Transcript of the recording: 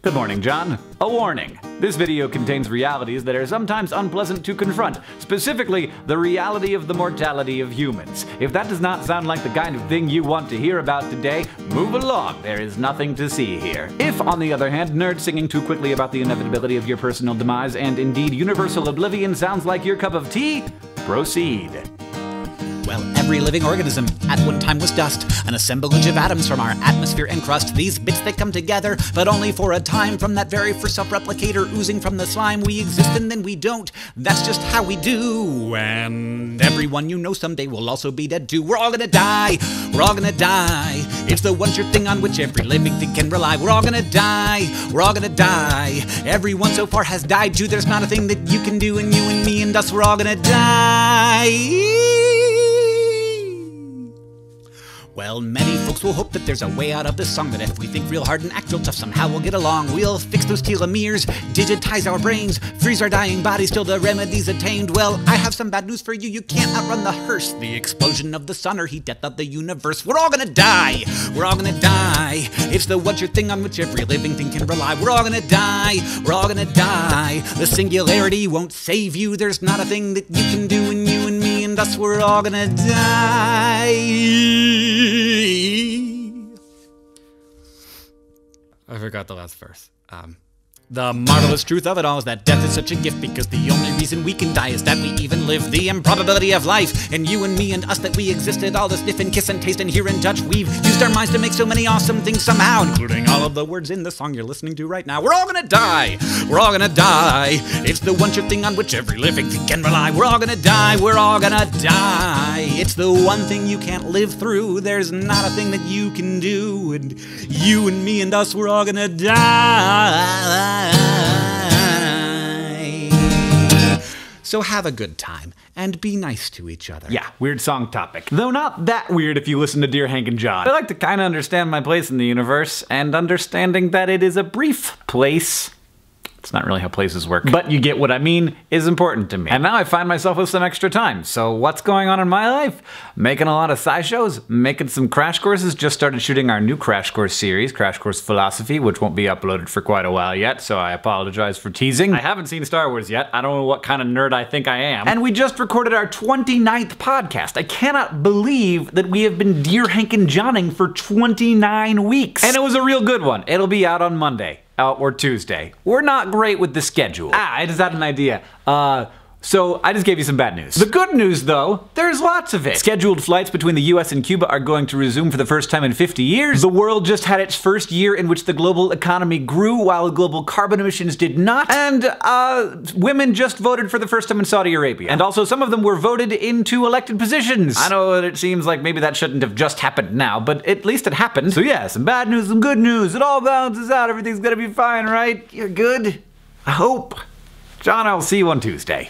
Good morning, John. A warning. This video contains realities that are sometimes unpleasant to confront, specifically the reality of the mortality of humans. If that does not sound like the kind of thing you want to hear about today, move along. There is nothing to see here. If, on the other hand, nerd singing too quickly about the inevitability of your personal demise and indeed universal oblivion sounds like your cup of tea, proceed. Well, every living organism at one time was dust, an assemblage of atoms from our atmosphere and crust. These bits, they come together, but only for a time. From that very first self-replicator oozing from the slime, we exist and then we don't. That's just how we do. And everyone you know someday will also be dead too. We're all gonna die. We're all gonna die. It's the one sure thing on which every living thing can rely. We're all gonna die. We're all gonna die. Everyone so far has died too. There's not a thing that you can do, and you and me and us, we're all gonna die. Well, many folks will hope that there's a way out of this song, that if we think real hard and act real tough, somehow we'll get along. We'll fix those telomeres, digitize our brains, freeze our dying bodies till the remedy's attained. Well, I have some bad news for you. You can't outrun the hearse, the explosion of the sun, or heat death of the universe. We're all gonna die. We're all gonna die. It's the one sure thing on which every living thing can rely. We're all gonna die. We're all gonna die. The singularity won't save you. There's not a thing that you can do, and you and me and us, we're all gonna die. I forgot the last verse. The marvelous truth of it all is that death is such a gift, because the only reason we can die is that we even live. The improbability of life, and you and me and us, that we existed, all to sniff and kiss and taste and hear and touch. We've used our minds to make so many awesome things somehow, including all of the words in the song you're listening to right now. We're all gonna die. We're all gonna die. It's the one sure thing on which every living thing can rely. We're all gonna die. We're all gonna die. It's the one thing you can't live through. There's not a thing that you can do, and you and me and us, we're all gonna die. So have a good time, and be nice to each other. Yeah, weird song topic. Though not that weird if you listen to Dear Hank and John. I like to kind of understand my place in the universe, and understanding that it is a brief place. It's not really how places work, but you get what I mean, is important to me. And now I find myself with some extra time, so what's going on in my life? Making a lot of sci-shows, making some crash courses, just started shooting our new crash course series, Crash Course Philosophy, which won't be uploaded for quite a while yet, so I apologize for teasing. I haven't seen Star Wars yet, I don't know what kind of nerd I think I am. And we just recorded our 29th podcast. I cannot believe that we have been Dear Hank and Johning for 29 weeks. And it was a real good one. It'll be out on Monday. Or Tuesday. We're not great with the schedule. I just had an idea. So I just gave you some bad news. The good news, though, there's lots of it. Scheduled flights between the US and Cuba are going to resume for the first time in 50 years. The world just had its first year in which the global economy grew while global carbon emissions did not. And women just voted for the first time in Saudi Arabia. And also some of them were voted into elected positions. I know that it seems like maybe that shouldn't have just happened now, but at least it happened. So yeah, some bad news, some good news. It all balances out. Everything's gonna be fine, right? You're good? I hope. John, I'll see you on Tuesday.